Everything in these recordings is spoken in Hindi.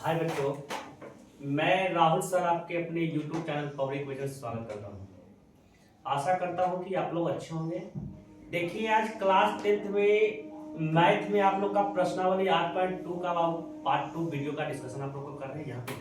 हाय बच्चों, मैं राहुल सर आपके अपने YouTube चैनल पब्लिक में स्वागत करता हूँ। आशा करता हूँ कि आप लोग अच्छे होंगे। देखिए, आज क्लास 10th में मैथ में आप लोग का प्रश्नावली 8.2 का पार्ट 2 वीडियो का डिस्कशन आप लोग को कर रहे हैं। यहाँ पे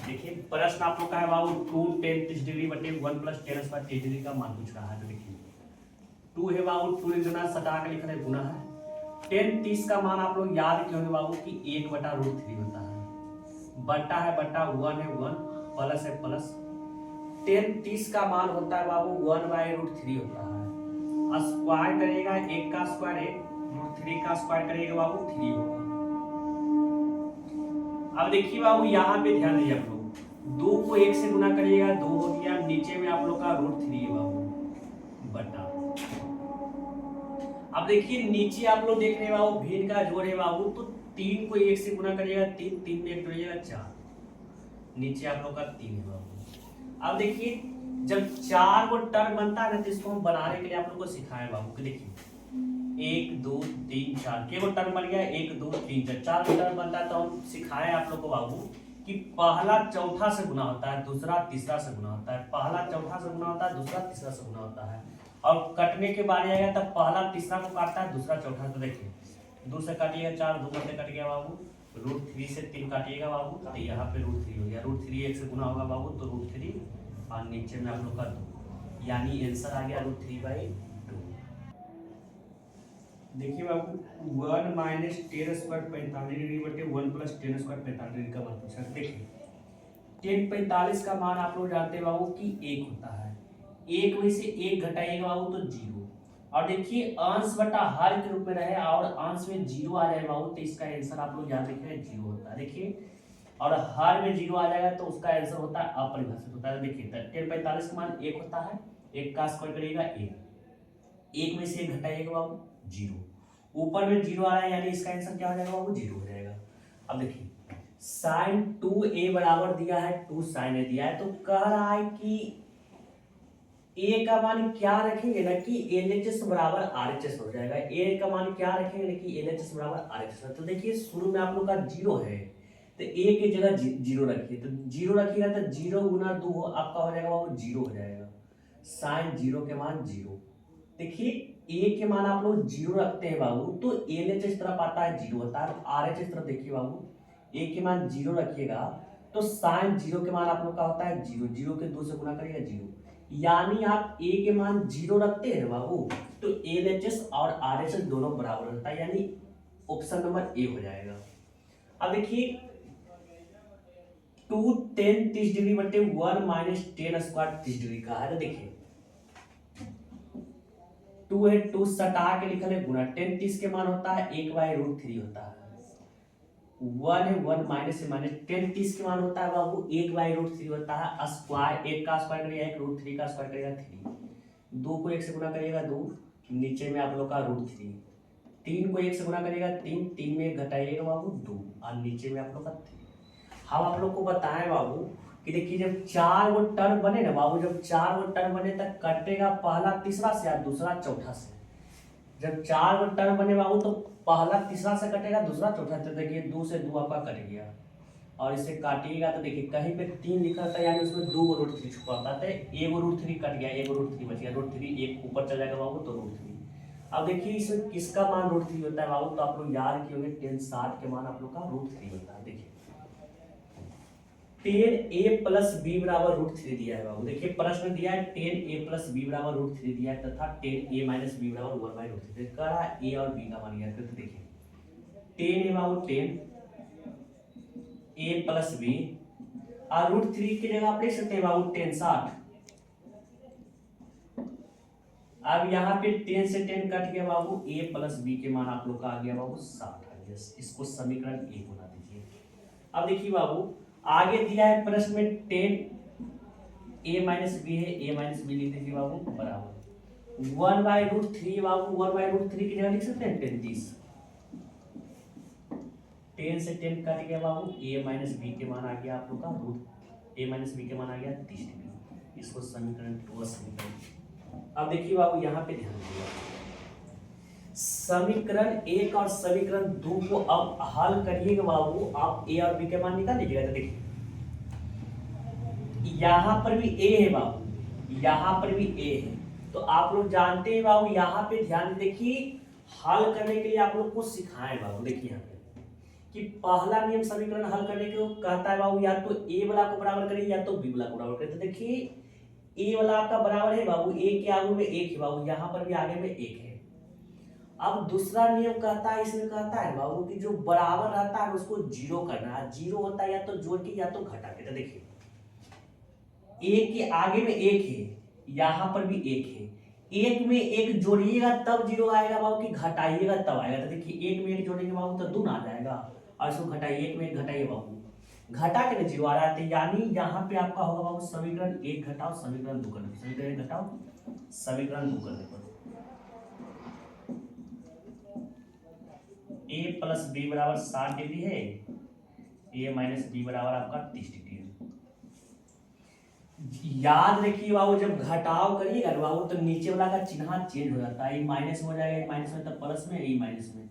देखिए, प्रश्न आप लोग का है बाबू 2 10 30 डिग्री बटे 1 + 10 स्क्वायर 30 डिग्री का मान पूछ रहा है। तो देखिए 2 है बाबू, 2 गुना सटा के लिखना है, गुना है। 10 30 का मान आप लोग याद क्यों होंगे बाबू कि 1/√3 होता है। बटा है बटा, 1 है 1, प्लस है प्लस। 10 30 का मान होता है बाबू 1/√3 होता है। स्क्वायर करेगा, 1 का स्क्वायर 1, √3 का स्क्वायर करेगा बाबू 3 होगा। अब देखिए बाबू, यहाँ पे ध्यान दीजिए आप लोग, 2 को 1 से गुना करिएगा 2 हो गया, नीचे में आप लोग का √3 है बाबू, बटा। अब देखिए नीचे आप लोग देख रहे हैं बाबू, भिन्न का जोड़ है बाबू, तो 3 को 1 से गुना करिएगा 3, 3 में 1 जोड़िएगा 4, नीचे आप लोग का 3 है बाबू। अब देखिए, जब 4 को टर्म बनता है ना, तो इसको हम बनाने के लिए आप लोग को सिखाए बाबू कि देखिए 1 2 3 4 के वो टर्म बन गया, 1 2 3 4, 4 को टर्म बनता है। तो हम सिखाए आप लोग को बाबू कि पहला चौथा से गुना होता है, दूसरा तीसरा से गुना होता है, पहला चौथा से गुना होता है, दूसरा तीसरा से गुना होता है। और कटने के बारे आएगा तब पहला तीसरा को काटता है, दूसरा चौथा। तो देखिए 2 से काटिएगा 4, 2 से कट गया बाबू, √3 से 3 काटिएगा बाबू, तो यहाँ पे √3 हो गया। √3 1 से गुना होगा बाबू, तो √3 और नीचे में आप लोग का 2, यानी आंसर आ गया √3/2। देखिए बाबू, 1 - 10 स्क्वायर 45 डिग्री बटे 1 + 10 स्क्वायर 45 डिग्री का मान पूछा। देखिए 10 45 का मान आप लोग जानते हैं बाबू कि 1 होता है। 1 में से 1 घटाइएगा बाबू तो 0। और देखिए अंश बटा हर के रूप में रहे और अंश में 0 आ जाए बाबू, तो इसका आंसर आप लोग याद रखिए 0 होता है। देखिए, और हर में 0 आ जाएगा तो उसका आंसर होता है अपरिभाषित होता है। देखिए 10 45 का मान 1 होता है, 1 का स्क्वायर करिएगा 1, 1 में से 1 घटाइएगा बाबू 0, ऊपर में 0 आ रहा है, यानी इसका आंसर क्या हो जाएगा बाबू 0 हो जाएगा। अब देखिए sin 2a बराबर दिया है 2 sin a दिया है, तो कह रहा है कि a का मान क्या रखेंगे ना कि LHS बराबर RHS हो जाएगा। a का मान क्या रखेंगे ना कि LHS बराबर RHS। तो देखिए शुरू में आप लोग का 0 है, तो a की जगह 0 रखिए, तो 0 रखिएगा तो 0 गुना 2 आपका हो जाएगा बाबू 0 हो जाएगा। sin 0 के मान 0। देखिए a के मान आप लोग 0 रखते हैं बाबू, तो LHS तरफ आता है 0 होता है, RHS तरफ देखिए बाबू, a के मान 0 रखिएगा तो sin 0 के मान आप लोग का होता है 0, 0 के 2 से गुना करिएगा 0, यानी आप a के मान 0 रखते हैं बाबू, तो LHS और RHS दोनों बराबर होता है, यानी ऑप्शन नंबर ए हो जाएगा। अब देखिए 2 10 30 डिग्री बटे 1 - 10 स्क्वायर 30 डिग्री का है। तो देखिए 2 है, 2 सटा के लिखल है, गुना 10 30 के मान होता है 1/√3 होता है। 1 है, 1 माइनस से माइनस, 10 30 के मान होता है बाबू 1/√3 होता है। स्क्वायर 1 का स्क्वायर करिएगा 1, √3 का स्क्वायर करिएगा 3, 2 को 1 से गुना करिएगा 2, नीचे में आप लोग का √3, 3 को 1 से गुना करिएगा 3, 3 में घटाइएगा बाबू 2 और नीचे में आप लोग का 3। हम आप लोग को बताएं बाबू कि देखिए जब 4 गो टर्म बने ना बाबू, जब 4 गो टर्म बने तब कटेगा पहला तीसरा से या दूसरा चौथा से। जब 4 गो टर्म बने बाबू तो पहला तीसरा से कटेगा, दूसरा चौथा से। देखिए 2 से 2 आपका कट गया और इसे काटिएगा तो देखिए कहीं पे 3 लिखा था, यानी उसमें 2 गो √3 छुपा होता है, एक √3 कट गया, एक √3 बच गया, √3 एक ऊपर चला जाएगा बाबू तो √3। अब देखिए इसमें किसका मान √3 होता है बाबू, तो आप लोग याद किए होंगे 10 60 के मान आप लोग का √3 होता है। देखिए 10a + b बराबर √3 दिया है बाबू। देखिए प्रश्न दिया है 10a + b बराबर √3 दिया है तथा 10a - b बराबर 1/√3। कह रहा है a और b का मान ज्ञात करें। तो देखिए 10 है बाबू 10 a + b और √3 की जगह आप लिख सकते हैं बाबू 10 60। अब यहाँ पे 10 से 10 कट गया बाबू, a + b के मान आप लोग का आ गया बाबू 60 आ गया। इसको समीकरण 1 बना दीजिए। अब देखिए बाबू आगे दिया है प्रश्न में 10 a - b है, a - b लिख दीजिए बाबू बराबर 1/√3 बाबू, 1/√3 की जगह लिख सकते हैं 10 30, 10 से 10 कट गया बाबू, a - b के मान आ गया आप लोग का a - b के मान आ गया 30 डिग्री। इसको समीकरण 2 समीकरण। अब देखिए बाबू यहाँ पे ध्यान दीजिएगा, समीकरण एक और समीकरण दो को अब हल करिएगा बाबू, आप ए और बी के मान निकाल लीजिएगा। तो देखिए यहाँ पर भी ए है बाबू, यहाँ पर भी ए है, तो आप लोग जानते हैं बाबू, यहाँ पे ध्यान देखिए, हल करने के लिए आप लोग को सिखाएं बाबू। देखिए यहाँ पे कि पहला नियम समीकरण हल करने के लिए कहता है बाबू, या तो ए वाला को बराबर करें या तो बी वाला को बराबर करें। तो देखिए ए वाला आपका बराबर है बाबू, ए के आगे में एक है बाबू, यहाँ पर भी आगे में एक है। अब दूसरा नियम कहता है, इसमें कहता है बाबू कि जो बराबर रहता है उसको जीरो करना है। जीरो होता है या तो जोड़ के या तो घटा के। तो देखिए एक के आगे में एक है, यहाँ पर भी एक है, एक में एक जोड़िएगा तब जीरो आएगा बाबू, कि घटाइएगा तब आएगा। तो देखिए एक में एक जोड़ेंगे बाबू तो दो ना आ जाएगा, और इसको घटाइए, एक में एक घटाइए बाबू, घटा के जीरो आ रहा है। तो यानी यहाँ पे आपका होगा बाबू समीकरण एक घटाओ समीकरण दो करने, समीकरण एक घटाओ समीकरण दो करने पर ए प्लस बी बराबर 60 डिग्री है, ए माइनस बी बराबर आपका 30 डिग्री है। याद रखिए बाबू, जब घटाव करिएगा बाबू तो नीचे वाला का चिन्ह चेंज हो जाता है, माइनस में हो जाएगा, माइनस में तब प्लस में, ए माइनस में,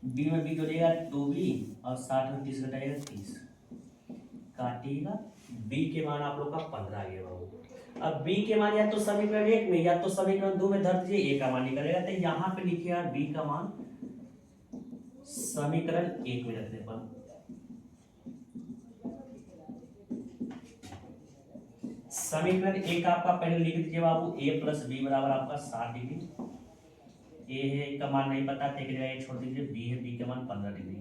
बी में बी जोड़िएगा 2b और 60 में 30 घटाइएगा 30, काटिएगा, बी के मान आप लोग का 15 आ गया बाबू। अब बी के मान या तो समीकरण एक में या तो समीकरण दो में धर दीजिए, ए का मान निकलेगा। तो यहाँ पे लिखिएगा बी का मान समीकरण एक में रखने पर समीकरण एक आपका पहले लिख दीजिए बाबू, ए प्लस बी बराबर आपका 60 डिग्री। ए है का मान नहीं पता, एक जगह छोड़ दीजिए, बी है, बी का मान 15 डिग्री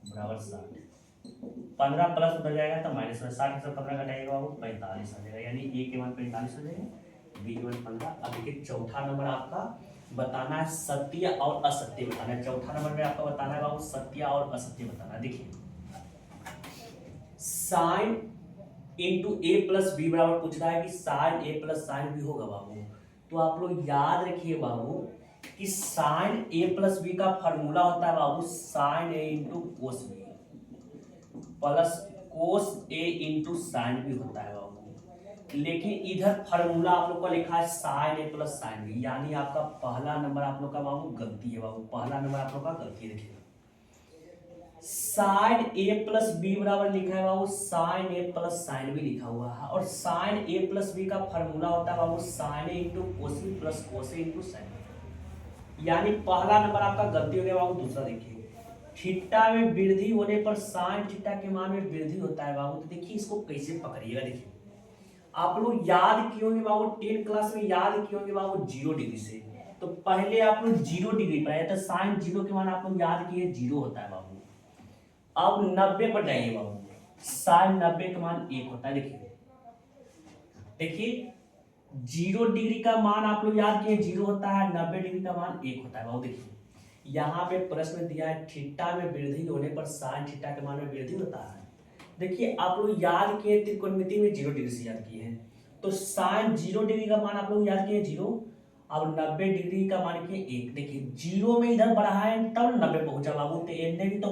बराबर 60, 15 प्लस उधर जाएगा तो माइनस में, 60 से 15 घटाएगा बाबू 45 आ जाएगा, यानी ए के मान 45 हो जाएगा, बी के मान 15। अब देखिए चौथा नंबर आपका बताना है सत्य और असत्य बताना है। चौथा नंबर में आपका बताना है बाबू सत्य और असत्य बताना है। देखिए sine into A plus B बराबर पूछ रहा है कि sine A plus sine B होगा बाबू। तो आप लोग याद रखिए बाबू कि साइन ए प्लस बी का फॉर्मूला होता है बाबू sine A into cos B plus cos A into sine B होता है बाबू। लेकिन इधर फार्मूला आप लोग का लिखा है sign A plus sine B, यानी आपका पहला नंबर आप लोग का बाबू गलती है बाबू, पहला नंबर आप लोग का गलती है। देखिए साइन ए प्लस बी बराबर लिखा है बाबू sine A plus sine B लिखा हुआ है, और साइन ए प्लस बी का फार्मूला होता है बाबू sine A into cos B plus cos A into sine B, यानी पहला नंबर आपका गलती हो गया बाबू। दूसरा देखिए थीटा में वृद्धि होने पर साइन थीटा के मान में वृद्धि होता है बाबू। तो देखिए इसको कैसे पकड़िएगा, देखिए आप लोग याद किए होंगे बाबू 10 क्लास में, याद किए होंगे बाबू 0 डिग्री से। तो पहले आप लोग 0 डिग्री पर आए तो साइन 0 के मान आप लोग याद किए 0 होता है बाबू। अब 90 पर जाइए बाबू, साइन 90 का मान 1 होता है। देखिए देखिए 0 डिग्री का मान आप लोग याद किए 0 होता है, 90 डिग्री का मान 1 होता है बाबू। देखिए यहाँ पे प्रश्न दिया है थीटा में वृद्धि होने पर साइन थीटा के मान में वृद्धि होता है। देखिए आप लोग याद किए त्रिकोणमिति में 0 डिग्री से याद किए हैं, तो साइन 0 डिग्री का मान आप लोग याद किए 0, अब 90 डिग्री का मान किए 1। देखिए 0 में इधर बढ़ा है तब 90 पहुंचा बाबू, तो एने भी तो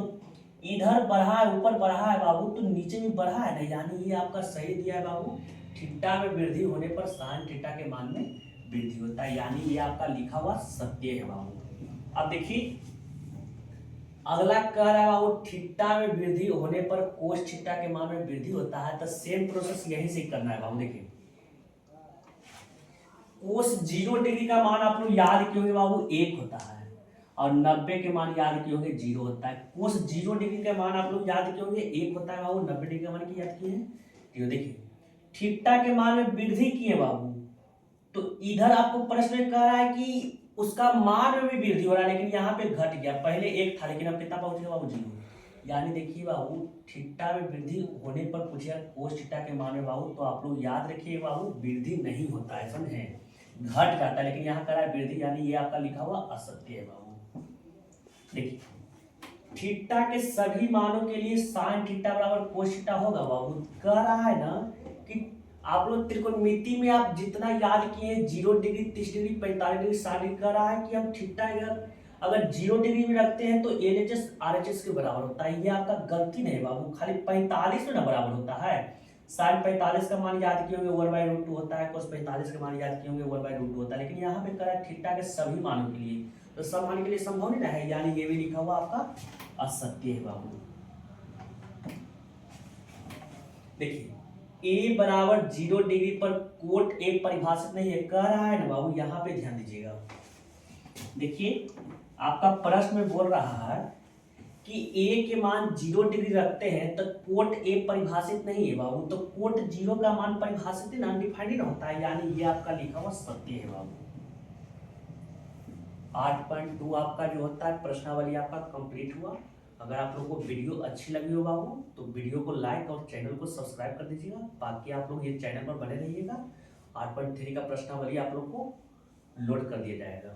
इधर बढ़ा है ऊपर बढ़ा है बाबू, तो नीचे भी बढ़ा है ना, यानी ये आपका सही दिया है बाबू। थीटा में वृद्धि होने पर साइन थीटा के मान में वृद्धि होता है, यानी ये आपका लिखा हुआ सत्य है बाबू। अब देखिए अगला कह रहा है बाबू थीटा में वृद्धि होने पर कोस थीटा के मान में वृद्धि होता है, तो सेम प्रोसेस यहीं से करना है बाबू। देखिए कोस 0 डिग्री का मान आप लोग याद किए होंगे बाबू 1 होता है, और 90 के मान याद किए होंगे 0 होता है। कोस 0 डिग्री का मान आप लोग याद किए होंगे 1 होता है बाबू, 90 डिग्री का मान की याद किए हैं। देखिए थीटा के मान में वृद्धि किए बाबू, तो इधर आपको प्रश्न कह रहा है कि उसका मान में भी वृद्धि हो रहा है, लेकिन यहाँ पे घट गया, पहले 1 था लेकिन अब कितना पहुंच गया बाबू 0। यानी देखिए बाबू थीटा में वृद्धि होने पर पूछेगा कोस थीटा के मान में बाबू, तो आप लोग याद रखिए बाबू वृद्धि नहीं होता है, समझे, घट जाता है, लेकिन यहाँ कर रहा है वृद्धि, यानी ये आपका लिखा हुआ असत्य है बाबू। देखिए थीटा के सभी मानों के लिए साइन थीटा बराबर कोस थीटा होगा बाबू। कह रहा है ना कि आप लोग त्रिकोणमिति में आप जितना याद किए 0 डिग्री 30 डिग्री 45 डिग्री 60 डिग्री, कह रहा है कि हम थीटा अगर 0 डिग्री में रखते हैं तो LHS RHS के बराबर होता है। ये आपका गलती नहीं बाबू, खाली 45 में ना बराबर होता है, साइन 45 का मान याद किए होंगे 1/√2 होता है, cos 45 का मान याद किए होंगे 1/√2 होता है, लेकिन यहाँ पे करा थीटा के सभी मानों के लिए, तो सब मान के लिए संभव नहीं ना है, यानी ये भी लिखा हुआ आपका असत्य है बाबू। देखिए a बराबर 0 डिग्री पर कोट ए परिभाषित नहीं है, कह रहा है ना बाबू, यहाँ पे ध्यान दीजिएगा। देखिए आपका प्रश्न में बोल रहा है कि a के मान 0 डिग्री रखते हैं तो कोट a परिभाषित नहीं है बाबू, तो कोट 0 का मान परिभाषित है ना, अनडिफाइंड होता है, यानी ये आपका लिखा हुआ सत्य है बाबू। 8.2 आपका जो होता है प्रश्नावली आपका कंप्लीट हुआ। अगर आप लोगों को वीडियो अच्छी लगी हो बाबू तो वीडियो को लाइक और चैनल को सब्सक्राइब कर दीजिएगा, बाकी आप लोग ये चैनल पर बने रहिएगा। 8.3 का प्रश्नावली आप लोग को लोड कर दिया जाएगा।